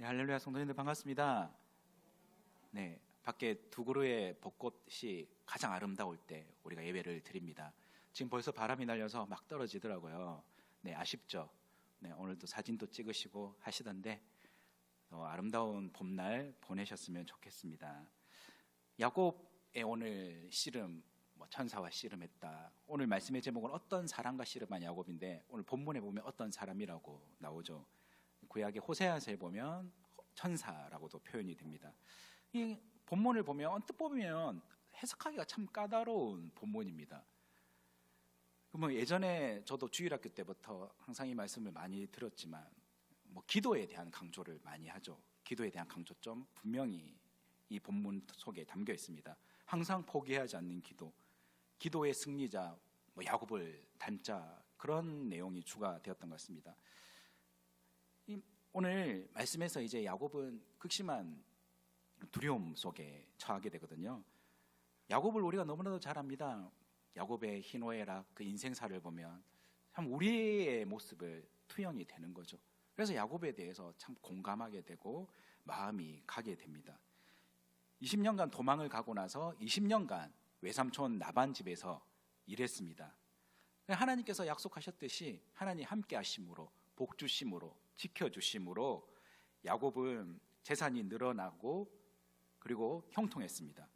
네, 할렐루야 성도님들 반갑습니다. 네, 밖에 두 그루의 벚꽃이 가장 아름다울 때 우리가 예배를 드립니다. 지금 벌써 바람이 날려서 막 떨어지더라고요. 네, 아쉽죠. 네, 오늘도 사진도 찍으시고 하시던데 아름다운 봄날 보내셨으면 좋겠습니다. 야곱의 오늘 씨름, 천사와 씨름했다. 오늘 말씀의 제목은 어떤 사람과 씨름한 야곱인데, 오늘 본문에 보면 어떤 사람이라고 나오죠. 구약의 호세아서에 보면 천사라고도 표현이 됩니다. 이 본문을 보면 언뜻 보면 해석하기가 참 까다로운 본문입니다. 예전에 저도 주일학교 때부터 항상 이 말씀을 많이 들었지만 기도에 대한 강조를 많이 하죠. 기도에 대한 강조점 분명히 이 본문 속에 담겨 있습니다. 항상 포기하지 않는 기도, 기도의 승리자 야곱을 닮자, 그런 내용이 주가 되었던 것 같습니다. 오늘 말씀에서 이제 야곱은 극심한 두려움 속에 처하게 되거든요. 야곱을 우리가 너무나도 잘 압니다. 야곱의 희노애락, 그 인생사를 보면 참 우리의 모습을 투영이 되는 거죠. 그래서 야곱에 대해서 참 공감하게 되고 마음이 가게 됩니다. 20년간 도망을 가고 나서 20년간 외삼촌 라반 집에서 일했습니다. 하나님께서 약속하셨듯이 하나님 함께 하심으로, 복 주심으로, 지켜주심으로 야곱은 재산이 늘어나고 그리고 형통했습니다.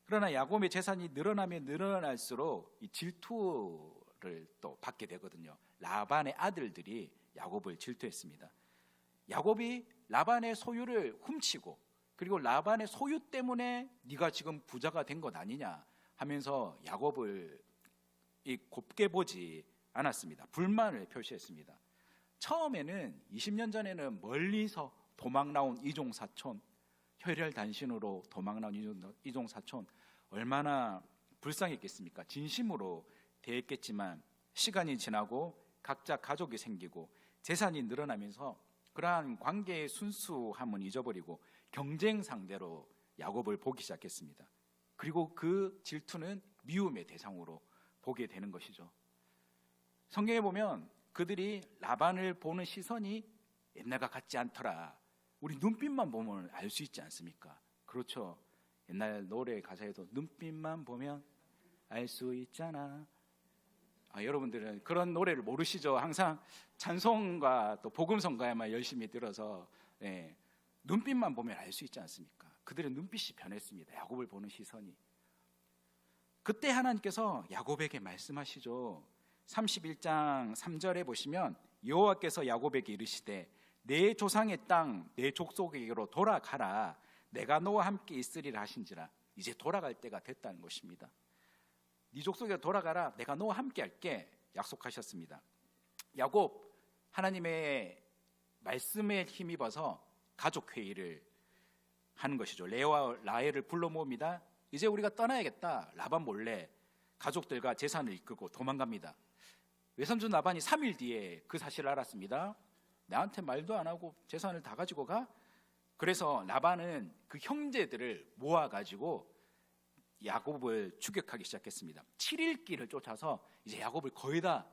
그러나 야곱의 재산이 늘어나면 늘어날수록 이 질투를 또 받게 되거든요. 라반의 아들들이 야곱을 질투했습니다. 야곱이 라반의 소유를 훔치고, 그리고 라반의 소유 때문에 네가 지금 부자가 된 것 아니냐 하면서 야곱을 곱게 보지 않았습니다. 불만을 표시했습니다. 처음에는 20년 전에는 멀리서 도망 나온 이종사촌, 혈혈단신으로 도망 나온 이종사촌, 얼마나 불쌍했겠습니까? 진심으로 대했겠지만 시간이 지나고 각자 가족이 생기고 재산이 늘어나면서 그러한 관계의 순수함은 잊어버리고 경쟁 상대로 야곱을 보기 시작했습니다. 그리고 그 질투는 미움의 대상으로 보게 되는 것이죠. 성경에 보면 그들이 라반을 보는 시선이 옛날과 같지 않더라. 우리 눈빛만 보면 알 수 있지 않습니까? 그렇죠. 옛날 노래 가사에도 눈빛만 보면 알 수 있잖아. 여러분들은 그런 노래를 모르시죠? 항상 찬송과 또 복음성가에만 열심히 들어서 눈빛만 보면 알 수 있지 않습니까? 그들의 눈빛이 변했습니다. 야곱을 보는 시선이. 그때 하나님께서 야곱에게 말씀하시죠. 31장 3절에 보시면 여호와께서 야곱에게 이르시되 내 조상의 땅 내 족속에게로 돌아가라. 내가 너와 함께 있으리라 하신지라. 이제 돌아갈 때가 됐다는 것입니다. 네 족속에 돌아가라. 내가 너와 함께 할게 약속하셨습니다. 야곱, 하나님의 말씀에 힘입어서 가족 회의를 하는 것이죠. 레아와 라헬을 불러 모읍니다. 이제 우리가 떠나야겠다. 라반 몰래 가족들과 재산을 이끌고 도망갑니다. 외삼촌 라반이 3일 뒤에 그 사실을 알았습니다. 나한테 말도 안 하고 재산을 다 가지고 가? 그래서 라반은 그 형제들을 모아가지고 야곱을 추격하기 시작했습니다. 7일 길을 쫓아서 이제 야곱을 거의 다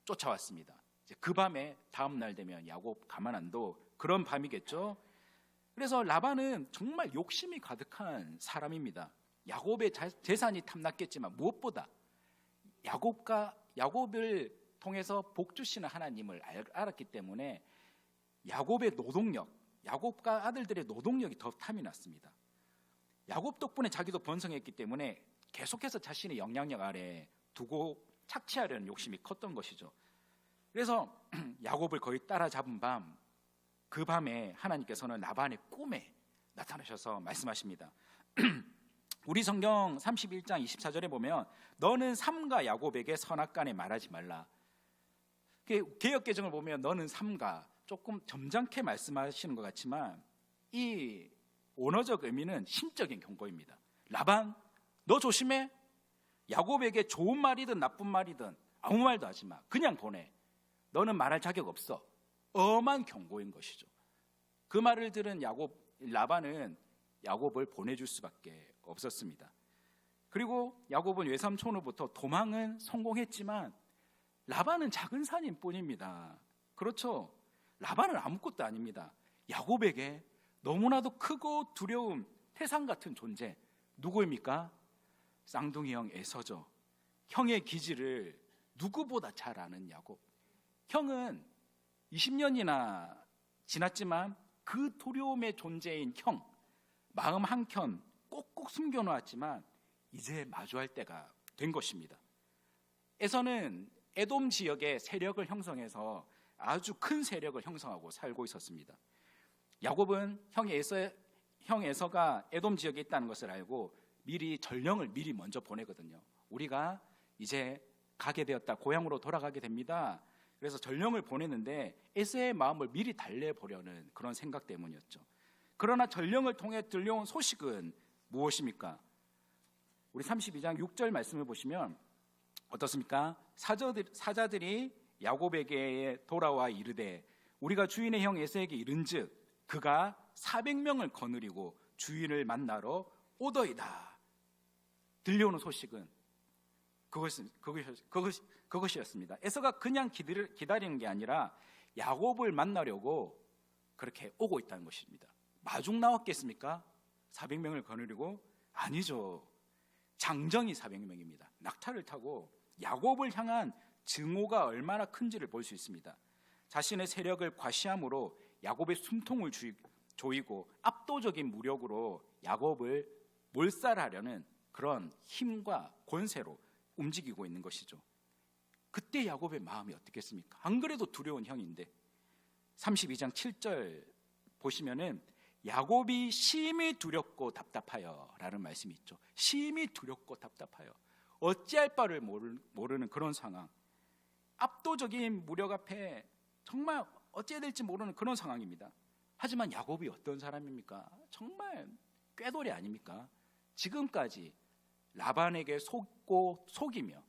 쫓아왔습니다. 이제 그 밤에 다음 날 되면 야곱 가만 안 둬. 그런 밤이겠죠. 그래서 라반은 정말 욕심이 가득한 사람입니다. 야곱의 재산이 탐났겠지만 무엇보다 야곱을 통해서 복 주시는 하나님을 알았기 때문에 야곱의 노동력, 야곱과 아들들의 노동력이 더 탐이 났습니다. 야곱 덕분에 자기도 번성했기 때문에 계속해서 자신의 영향력 아래 두고 착취하려는 욕심이 컸던 것이죠. 그래서 야곱을 거의 따라잡은 밤, 그 밤에 하나님께서는 라반의 꿈에 나타나셔서 말씀하십니다. 우리 성경 31장 24절에 보면 너는 삼가 야곱에게 선악간에 말하지 말라. 개역개정을 보면 너는 삼가, 조금 점잖게 말씀하시는 것 같지만 이 원어적 의미는 신적인 경고입니다. 라반, 너 조심해. 야곱에게 좋은 말이든 나쁜 말이든 아무 말도 하지 마. 그냥 보내. 너는 말할 자격 없어. 엄한 경고인 것이죠. 그 말을 들은 라반은 야곱을 보내줄 수밖에 없었습니다. 그리고 야곱은 외삼촌으로부터 도망은 성공했지만 라반은 작은 산인 뿐입니다. 그렇죠? 라반은 아무것도 아닙니다. 야곱에게 너무나도 크고 두려운 태산 같은 존재, 누구입니까? 쌍둥이 형 에서죠. 형의 기질을 누구보다 잘 아는 야곱. 형은 20년이나 지났지만 그 두려움의 존재인 형, 마음 한켠 꼭꼭 숨겨놓았지만 이제 마주할 때가 된 것입니다. 에서는 에돔 지역에 세력을 형성해서 아주 큰 세력을 형성하고 살고 있었습니다. 야곱은 형 에서가 에돔 지역에 있다는 것을 알고 미리 전령을 먼저 보내거든요. 우리가 이제 가게 되었다, 고향으로 돌아가게 됩니다. 그래서 전령을 보내는데 에서의 마음을 미리 달래보려는 그런 생각 때문이었죠. 그러나 전령을 통해 들려온 소식은 무엇입니까? 우리 32장 6절 말씀을 보시면 어떻습니까? 사자들이 야곱에게 돌아와 이르되 우리가 주인의 형 에서에게 이른즉 그가 400명을 거느리고 주인을 만나러 오더이다. 들려오는 소식은 그것이었습니다. 에서가 그냥 기다리는 게 아니라 야곱을 만나려고 그렇게 오고 있다는 것입니다. 마중 나왔겠습니까? 400명을 거느리고? 아니죠. 장정이 400명입니다. 낙타를 타고 야곱을 향한 증오가 얼마나 큰지를 볼 수 있습니다. 자신의 세력을 과시함으로 야곱의 숨통을 조이고 압도적인 무력으로 야곱을 몰살하려는 그런 힘과 권세로 움직이고 있는 것이죠. 그때 야곱의 마음이 어떻겠습니까? 안 그래도 두려운 형인데 32장 7절 보시면은 야곱이 심히 두렵고 답답하여 라는 말씀이 있죠. 심히 두렵고 답답하여, 어찌할 바를 모르는 그런 상황, 압도적인 무력 앞에 정말 어찌해야 될지 모르는 그런 상황입니다. 하지만 야곱이 어떤 사람입니까? 정말 꾀돌이 아닙니까? 지금까지 라반에게 속고 속이며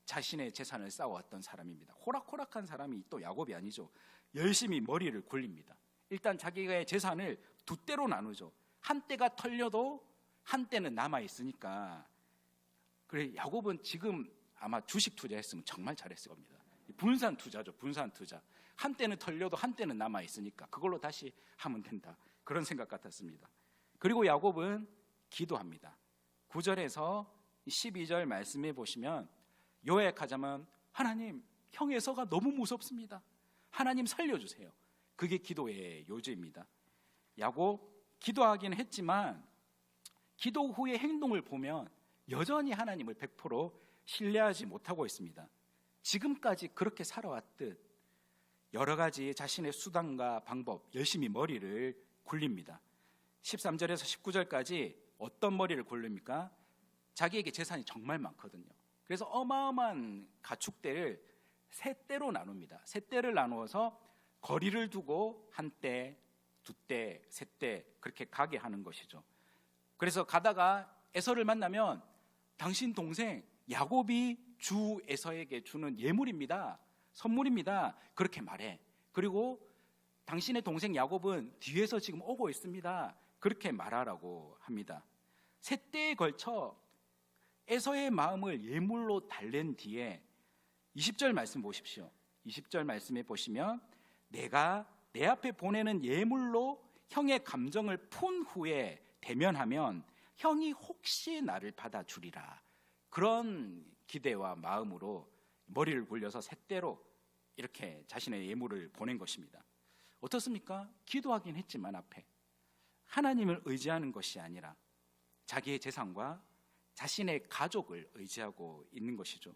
자신의 재산을 쌓아왔던 사람입니다. 호락호락한 사람이 또 야곱이 아니죠. 열심히 머리를 굴립니다. 일단 자기의 재산을 두 때로 나누죠. 한 때가 털려도 한 때는 남아있으니까. 그래, 야곱은 지금 아마 주식 투자했으면 정말 잘했을 겁니다. 분산 투자죠. 분산 투자. 한 때는 털려도 한 때는 남아있으니까 그걸로 다시 하면 된다, 그런 생각 같았습니다. 그리고 야곱은 기도합니다. 9절에서 12절 말씀해 보시면 요약하자면 하나님, 형 에서가 너무 무섭습니다. 하나님 살려주세요. 그게 기도의 요지입니다. 야곱 기도하긴 했지만 기도 후의 행동을 보면 여전히 하나님을 100% 신뢰하지 못하고 있습니다. 지금까지 그렇게 살아왔듯 여러 가지 자신의 수단과 방법, 열심히 머리를 굴립니다. 13절에서 19절까지 어떤 머리를 굴립니까? 자기에게 재산이 정말 많거든요. 그래서 어마어마한 가축대를 세 떼로 나눕니다. 세 떼를 나누어서 거리를 두고 한 떼, 두 떼, 세 떼 그렇게 가게 하는 것이죠. 그래서 가다가 에서를 만나면 당신 동생 야곱이 주 에서에게 주는 예물입니다, 선물입니다, 그렇게 말해. 그리고 당신의 동생 야곱은 뒤에서 지금 오고 있습니다, 그렇게 말하라고 합니다. 세 때에 걸쳐 에서의 마음을 예물로 달랜 뒤에 20절 말씀 보십시오. 20절 말씀에 보시면 내가 내 앞에 보내는 예물로 형의 감정을 푼 후에 대면하면 형이 혹시 나를 받아주리라, 그런 기대와 마음으로 머리를 굴려서 세 때로 이렇게 자신의 예물을 보낸 것입니다. 어떻습니까? 기도하긴 했지만 앞에 하나님을 의지하는 것이 아니라 자기의 재산과 자신의 가족을 의지하고 있는 것이죠.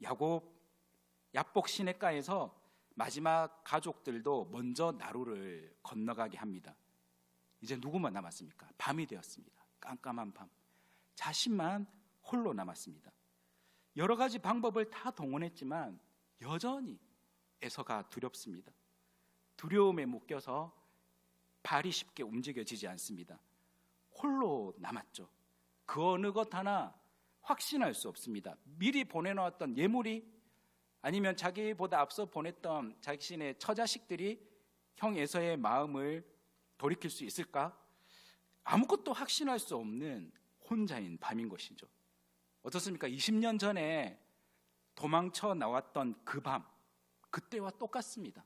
야복 시냇가에서 마지막 가족들도 먼저 나루를 건너가게 합니다. 이제 누구만 남았습니까? 밤이 되었습니다. 깜깜한 밤. 자신만 홀로 남았습니다. 여러 가지 방법을 다 동원했지만 여전히 에서가 두렵습니다. 두려움에 묶여서 발이 쉽게 움직여지지 않습니다. 홀로 남았죠. 그 어느 것 하나 확신할 수 없습니다. 미리 보내놓았던 예물이, 아니면 자기보다 앞서 보냈던 자신의 처자식들이 형 에서의 마음을 돌이킬 수 있을까? 아무것도 확신할 수 없는 혼자인 밤인 것이죠. 어떻습니까? 20년 전에 도망쳐 나왔던 그 밤, 그때와 똑같습니다.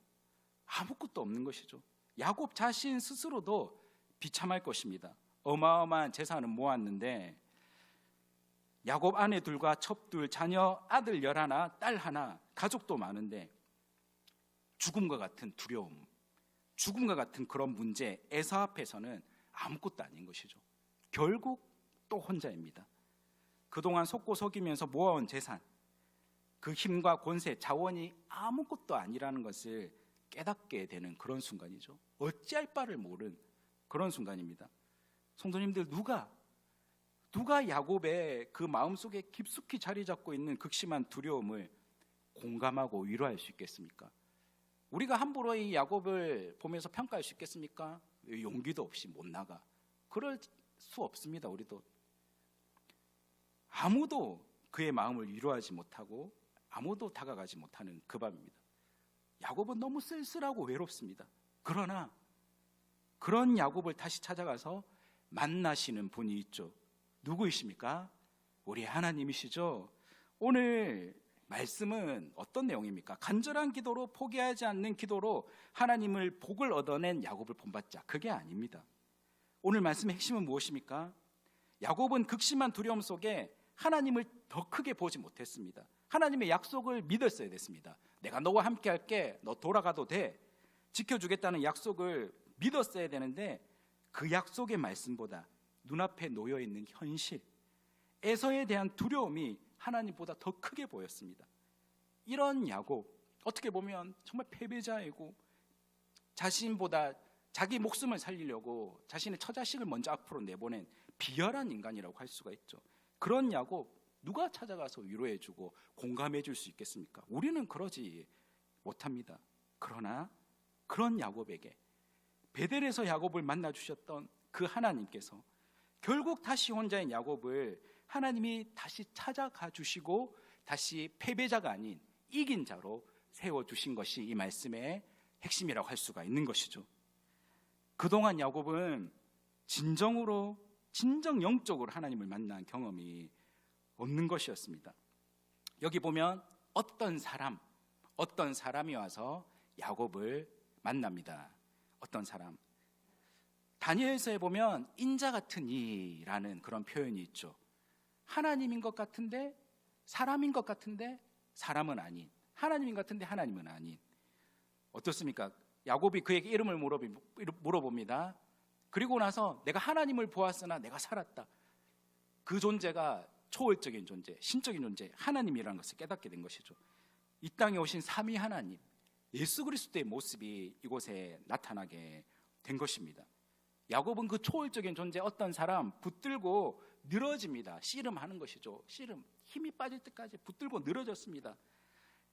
아무것도 없는 것이죠. 야곱 자신 스스로도 비참할 것입니다. 어마어마한 재산을 모았는데 야곱 아내 둘과 첩둘, 자녀 아들 11, 딸 하나, 가족도 많은데 죽음과 같은 두려움, 죽음과 같은 그런 문제, 에서 앞에서는 아무것도 아닌 것이죠. 결국 또 혼자입니다. 그동안 속고 속이면서 모아온 재산, 그 힘과 권세, 자원이 아무것도 아니라는 것을 깨닫게 되는 그런 순간이죠. 어찌할 바를 모른 그런 순간입니다. 성도님들, 누가 야곱의 그 마음속에 깊숙이 자리 잡고 있는 극심한 두려움을 공감하고 위로할 수 있겠습니까? 우리가 함부로 이 야곱을 보면서 평가할 수 있겠습니까? 용기도 없이 못 나가. 그럴 수 없습니다. 우리도 아무도 그의 마음을 위로하지 못하고 아무도 다가가지 못하는 그 밤입니다. 야곱은 너무 쓸쓸하고 외롭습니다. 그러나 그런 야곱을 다시 찾아가서 만나시는 분이 있죠. 누구이십니까? 우리 하나님이시죠. 오늘 말씀은 어떤 내용입니까? 간절한 기도로, 포기하지 않는 기도로 하나님을 복을 얻어낸 야곱을 본받자. 그게 아닙니다. 오늘 말씀의 핵심은 무엇입니까? 야곱은 극심한 두려움 속에 하나님을 더 크게 보지 못했습니다. 하나님의 약속을 믿었어야 됐습니다. 내가 너와 함께 할게, 너 돌아가도 돼, 지켜주겠다는 약속을 믿었어야 되는데 그 약속의 말씀보다 눈앞에 놓여있는 현실, 에서에 대한 두려움이 하나님보다 더 크게 보였습니다. 이런 야곱, 어떻게 보면 정말 패배자이고 자신보다 자기 목숨을 살리려고 자신의 처자식을 먼저 앞으로 내보낸 비열한 인간이라고 할 수가 있죠. 그런 야곱 누가 찾아가서 위로해주고 공감해줄 수 있겠습니까? 우리는 그러지 못합니다. 그러나 그런 야곱에게 베델에서 야곱을 만나주셨던 그 하나님께서 결국 다시 혼자인 야곱을 하나님이 다시 찾아가 주시고 다시 패배자가 아닌 이긴 자로 세워주신 것이 이 말씀의 핵심이라고 할 수가 있는 것이죠. 그동안 야곱은 진정 영적으로 하나님을 만난 경험이 없는 것이었습니다. 여기 보면 어떤 사람이 와서 야곱을 만납니다. 어떤 사람. 다니엘서에 보면 인자 같은 이라는 그런 표현이 있죠. 하나님인 것 같은데 사람인 것 같은데 사람은 아닌, 하나님인 것 같은데 하나님은 아닌. 어떻습니까? 야곱이 그에게 이름을 물어봅니다. 그리고 나서 내가 하나님을 보았으나 내가 살았다. 그 존재가 초월적인 존재, 신적인 존재, 하나님이라는 것을 깨닫게 된 것이죠. 이 땅에 오신 삼위 하나님, 예수 그리스도의 모습이 이곳에 나타나게 된 것입니다. 야곱은 그 초월적인 존재, 어떤 사람 붙들고 늘어집니다. 씨름하는 것이죠. 씨름, 힘이 빠질 때까지 붙들고 늘어졌습니다.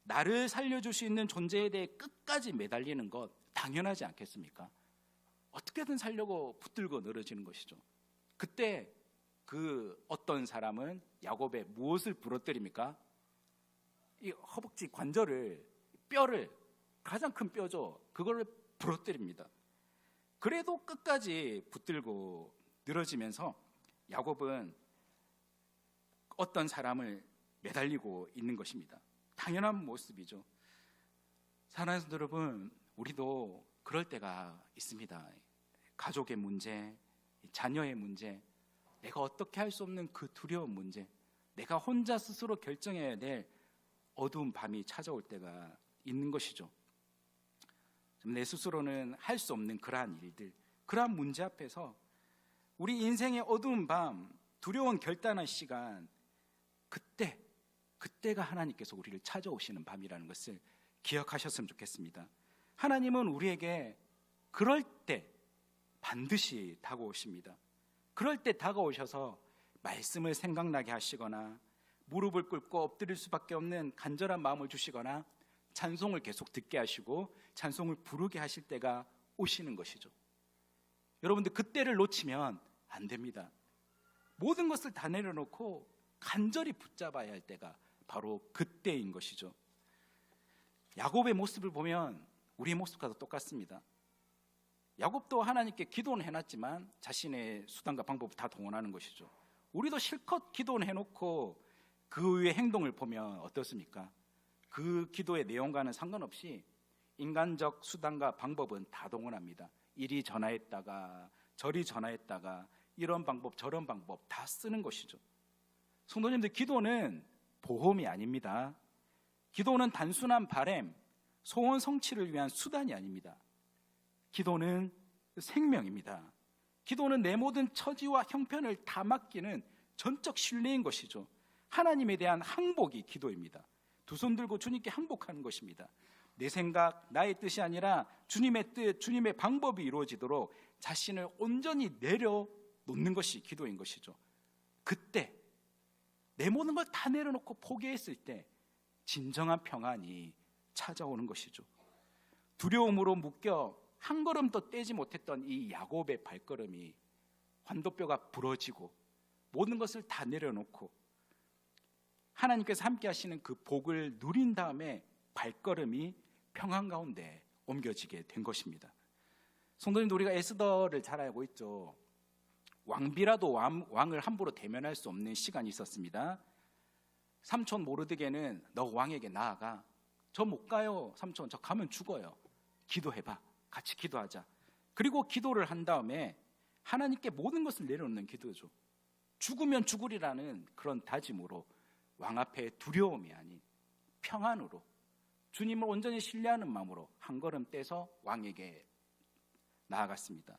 나를 살려줄 수 있는 존재에 대해 끝까지 매달리는 것 당연하지 않겠습니까? 어떻게든 살려고 붙들고 늘어지는 것이죠. 그때 그 어떤 사람은 야곱의 무엇을 부러뜨립니까? 이 허벅지 관절을, 뼈를, 가장 큰 뼈죠. 그걸 부러뜨립니다. 그래도 끝까지 붙들고 늘어지면서 야곱은 어떤 사람을 매달리고 있는 것입니다. 당연한 모습이죠. 사랑하는 성도 여러분, 우리도 그럴 때가 있습니다. 가족의 문제, 자녀의 문제, 내가 어떻게 할 수 없는 그 두려운 문제, 내가 혼자 스스로 결정해야 될 어두운 밤이 찾아올 때가 있는 것이죠. 내 스스로는 할 수 없는 그러한 일들, 그러한 문제 앞에서 우리 인생의 어두운 밤, 두려운 결단의 시간, 그때가 하나님께서 우리를 찾아오시는 밤이라는 것을 기억하셨으면 좋겠습니다. 하나님은 우리에게 그럴 때 반드시 다가오십니다. 그럴 때 다가오셔서 말씀을 생각나게 하시거나 무릎을 꿇고 엎드릴 수밖에 없는 간절한 마음을 주시거나 찬송을 계속 듣게 하시고 찬송을 부르게 하실 때가 오시는 것이죠. 여러분들, 그때를 놓치면 안 됩니다. 모든 것을 다 내려놓고 간절히 붙잡아야 할 때가 바로 그때인 것이죠. 야곱의 모습을 보면 우리의 모습과도 똑같습니다. 야곱도 하나님께 기도는 해놨지만 자신의 수단과 방법을 다 동원하는 것이죠. 우리도 실컷 기도는 해놓고 그 후의 행동을 보면 어떻습니까? 그 기도의 내용과는 상관없이 인간적 수단과 방법은 다 동원합니다. 이리 전화했다가 저리 전화했다가 이런 방법 저런 방법 다 쓰는 것이죠. 성도님들, 기도는 보험이 아닙니다. 기도는 단순한 바램, 소원 성취를 위한 수단이 아닙니다. 기도는 생명입니다. 기도는 내 모든 처지와 형편을 다 맡기는 전적 신뢰인 것이죠. 하나님에 대한 항복이 기도입니다. 두 손 들고 주님께 항복하는 것입니다. 내 생각, 나의 뜻이 아니라 주님의 뜻, 주님의 방법이 이루어지도록 자신을 온전히 내려놓는 것이 기도인 것이죠. 그때 내 모든 걸 다 내려놓고 포기했을 때 진정한 평안이 찾아오는 것이죠. 두려움으로 묶여 한 걸음도 떼지 못했던 이 야곱의 발걸음이 환도뼈가 부러지고 모든 것을 다 내려놓고 하나님께서 함께 하시는 그 복을 누린 다음에 발걸음이 평안 가운데 옮겨지게 된 것입니다. 성도님도 우리가 에스더를 잘 알고 있죠. 왕비라도 왕을 함부로 대면할 수 없는 시간이 있었습니다. 삼촌 모르드게는 너 왕에게 나아가. 저 못 가요 삼촌, 저 가면 죽어요. 기도해봐, 같이 기도하자. 그리고 기도를 한 다음에 하나님께 모든 것을 내려놓는 기도죠. 죽으면 죽으리라는 그런 다짐으로 왕 앞에 두려움이 아닌 평안으로 주님을 온전히 신뢰하는 마음으로 한 걸음 떼서 왕에게 나아갔습니다.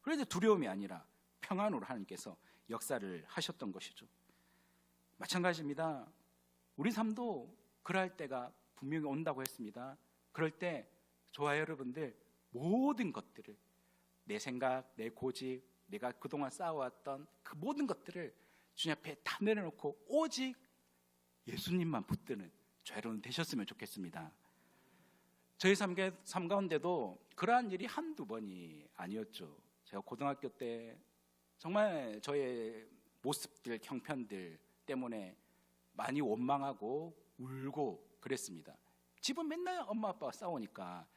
그래서 두려움이 아니라 평안으로 하나님께서 역사를 하셨던 것이죠. 마찬가지입니다. 우리 삶도 그럴 때가 분명히 온다고 했습니다. 그럴 때 저와 여러분들 모든 것들을, 내 생각, 내 고집, 내가 그동안 쌓아왔던 그 모든 것들을 주님 앞에 다 내려놓고 오직 예수님만 붙드는 저 여러분 되셨으면 좋겠습니다. 저희 삶 가운데도 그러한 일이 한두 번이 아니었죠. 제가 고등학교 때 정말 저의 모습들, 형편들 때문에 많이 원망하고 울고 그랬습니다. 집은 맨날 엄마 아빠가 싸우니까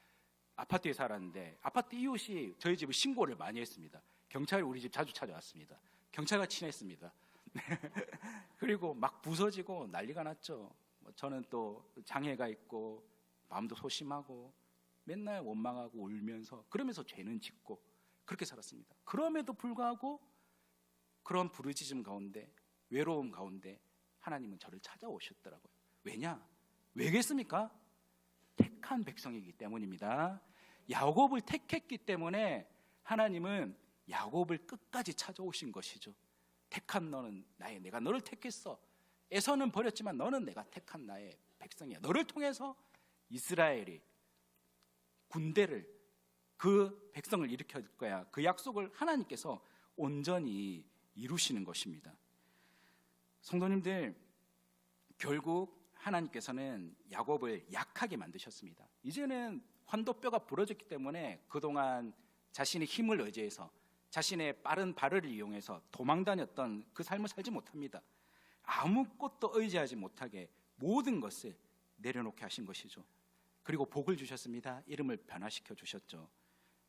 아파트에 살았는데 아파트 이웃이 저희 집을 신고를 많이 했습니다. 경찰이 우리 집 자주 찾아왔습니다. 경찰과 친했습니다. 그리고 막 부서지고 난리가 났죠. 저는 또 장애가 있고 마음도 소심하고 맨날 원망하고 울면서 그러면서 죄는 짓고 그렇게 살았습니다. 그럼에도 불구하고 그런 부르짖음 가운데, 외로움 가운데 하나님은 저를 찾아오셨더라고요. 왜겠습니까? 택한 백성이기 때문입니다. 야곱을 택했기 때문에 하나님은 야곱을 끝까지 찾아오신 것이죠. 택한 너는 나의, 내가 너를 택했어. 에서는 버렸지만 너는 내가 택한 나의 백성이야. 너를 통해서 이스라엘이 군대를, 그 백성을 일으킬 거야. 그 약속을 하나님께서 온전히 이루시는 것입니다. 성도님들, 결국 하나님께서는 야곱을 약하게 만드셨습니다. 이제는 환도뼈가 부러졌기 때문에 그동안 자신의 힘을 의지해서 자신의 빠른 발을 이용해서 도망다녔던 그 삶을 살지 못합니다. 아무것도 의지하지 못하게 모든 것을 내려놓게 하신 것이죠. 그리고 복을 주셨습니다. 이름을 변화시켜 주셨죠.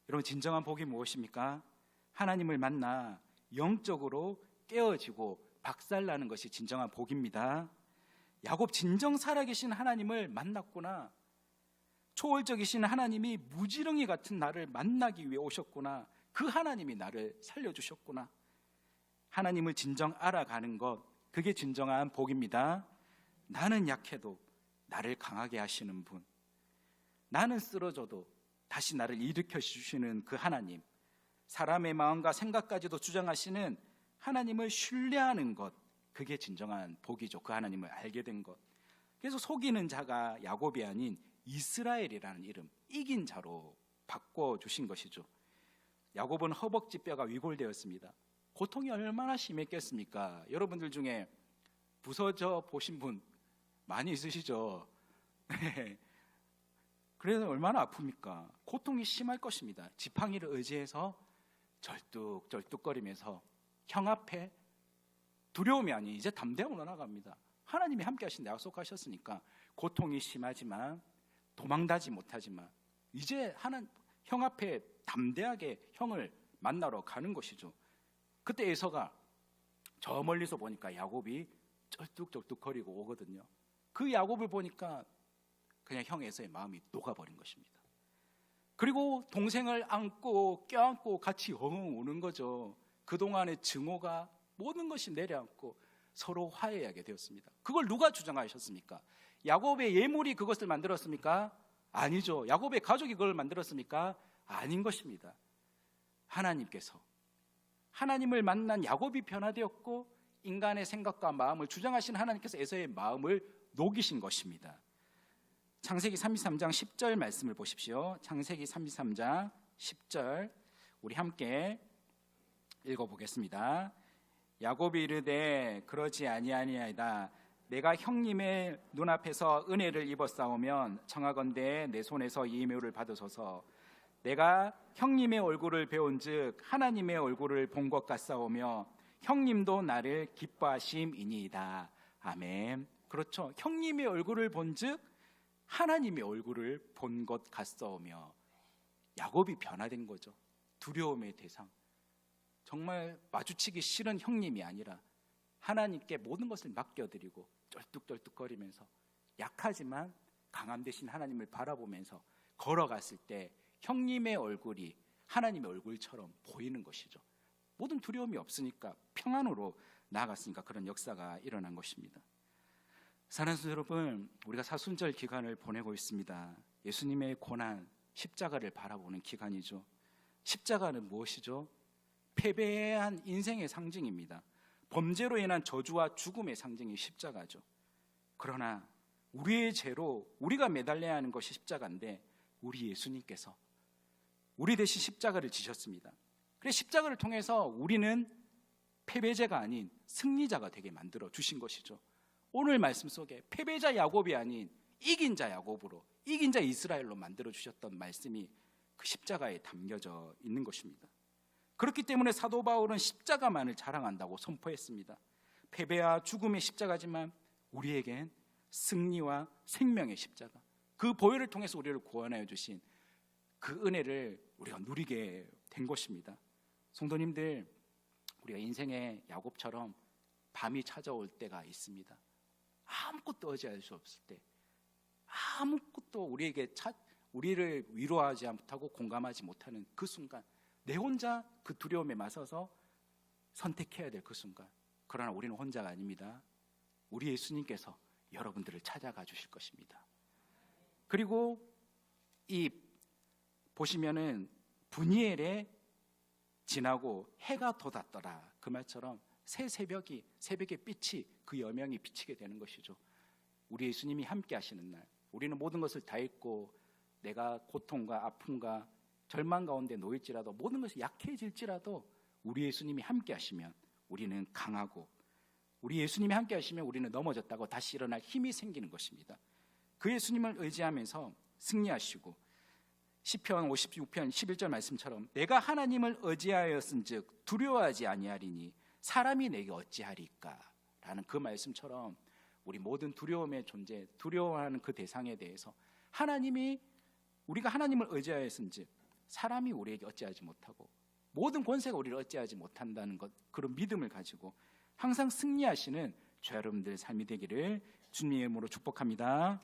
여러분, 진정한 복이 무엇입니까? 하나님을 만나 영적으로 깨어지고 박살나는 것이 진정한 복입니다. 야곱, 진정 살아계신 하나님을 만났구나. 초월적이신 하나님이 무지렁이 같은 나를 만나기 위해 오셨구나. 그 하나님이 나를 살려주셨구나. 하나님을 진정 알아가는 것, 그게 진정한 복입니다. 나는 약해도 나를 강하게 하시는 분, 나는 쓰러져도 다시 나를 일으켜 주시는 그 하나님, 사람의 마음과 생각까지도 주장하시는 하나님을 신뢰하는 것, 그게 진정한 복이죠. 그 하나님을 알게 된 것. 그래서 속이는 자가 야곱이 아닌 이스라엘이라는 이름, 이긴 자로 바꿔주신 것이죠. 야곱은 허벅지 뼈가 위골되었습니다. 고통이 얼마나 심했겠습니까? 여러분들 중에 부서져 보신 분 많이 있으시죠? 그래서 얼마나 아픕니까? 고통이 심할 것입니다. 지팡이를 의지해서 절뚝절뚝거리면서 형 앞에 두려움이 아니 이제 담대함으로 나갑니다. 하나님이 함께 하신다 약속하셨으니까 고통이 심하지만 도망가지 못하지만 이제 형 앞에 담대하게 형을 만나러 가는 것이죠. 그때 에서가 저 멀리서 보니까 야곱이 쩔뚝쩔뚝거리고 오거든요. 그 야곱을 보니까 그냥 형 에서의 마음이 녹아버린 것입니다. 그리고 동생을 안고 껴안고 같이 엉엉 우는 거죠. 그동안의 증오가 모든 것이 내려앉고 서로 화해하게 되었습니다. 그걸 누가 주장하셨습니까? 야곱의 예물이 그것을 만들었습니까? 아니죠. 야곱의 가족이 그걸 만들었습니까? 아닌 것입니다. 하나님께서, 하나님을 만난 야곱이 변화되었고 인간의 생각과 마음을 주장하신 하나님께서 에서의 마음을 녹이신 것입니다. 창세기 33장 10절 말씀을 보십시오. 창세기 33장 10절 우리 함께 읽어보겠습니다. 야곱이 이르되 그러지 아니하니이다. 내가 형님의 눈앞에서 은혜를 입었사오면 청하건대 내 손에서 이 예물을 받으소서. 내가 형님의 얼굴을 배운즉 하나님의 얼굴을 본 것 같사오며 형님도 나를 기뻐하심이니이다. 아멘. 그렇죠. 형님의 얼굴을 본즉 하나님의 얼굴을 본 것 같사오며 야곱이 변화된 거죠. 두려움의 대상, 정말 마주치기 싫은 형님이 아니라 하나님께 모든 것을 맡겨드리고 쩔뚝쩔뚝거리면서 약하지만 강함 대신 하나님을 바라보면서 걸어갔을 때 형님의 얼굴이 하나님의 얼굴처럼 보이는 것이죠. 모든 두려움이 없으니까 평안으로 나아갔으니까 그런 역사가 일어난 것입니다. 사랑하는 성도 여러분, 우리가 사순절 기간을 보내고 있습니다. 예수님의 고난, 십자가를 바라보는 기간이죠. 십자가는 무엇이죠? 패배한 인생의 상징입니다. 범죄로 인한 저주와 죽음의 상징이 십자가죠. 그러나 우리의 죄로 우리가 매달려야 하는 것이 십자가인데 우리 예수님께서 우리 대신 십자가를 지셨습니다. 그래서 십자가를 통해서 우리는 패배자가 아닌 승리자가 되게 만들어 주신 것이죠. 오늘 말씀 속에 패배자 야곱이 아닌 이긴 자 야곱으로, 이긴 자 이스라엘로 만들어 주셨던 말씀이 그 십자가에 담겨져 있는 것입니다. 그렇기 때문에 사도 바울은 십자가만을 자랑한다고 선포했습니다. 패배와 죽음의 십자가지만 우리에겐 승리와 생명의 십자가, 그 보혈을 통해서 우리를 구원하여 주신 그 은혜를 우리가 누리게 된 것입니다. 성도님들, 우리가 인생의 야곱처럼 밤이 찾아올 때가 있습니다. 아무것도 의지할 수 없을 때, 아무것도 우리를 위로하지 못하고 공감하지 못하는 그 순간, 내 혼자 그 두려움에 맞서서 선택해야 될 그 순간. 그러나 우리는 혼자가 아닙니다. 우리 예수님께서 여러분들을 찾아가 주실 것입니다. 그리고 이 보시면은 분이엘에 지나고 해가 돋았더라, 그 말처럼 새벽의 빛이, 그 여명이 비치게 되는 것이죠. 우리 예수님이 함께 하시는 날, 우리는 모든 것을 다 잊고 내가 고통과 아픔과 절망 가운데 놓일지라도, 모든 것이 약해질지라도 우리 예수님이 함께 하시면 우리는 강하고, 우리 예수님이 함께 하시면 우리는 넘어졌다고 다시 일어날 힘이 생기는 것입니다. 그 예수님을 의지하면서 승리하시고, 시편 56편 11절 말씀처럼 내가 하나님을 의지하였은즉 두려워하지 아니하리니 사람이 내게 어찌하리까 라는 그 말씀처럼 우리 모든 두려움의 존재, 두려워하는 그 대상에 대해서 우리가 하나님을 의지하였은즉 사람이 우리에게 어찌하지 못하고 모든 권세가 우리를 어찌하지 못한다는 것, 그런 믿음을 가지고 항상 승리하시는 저와 여러분들의 삶이 되기를 주님의 이름으로 축복합니다.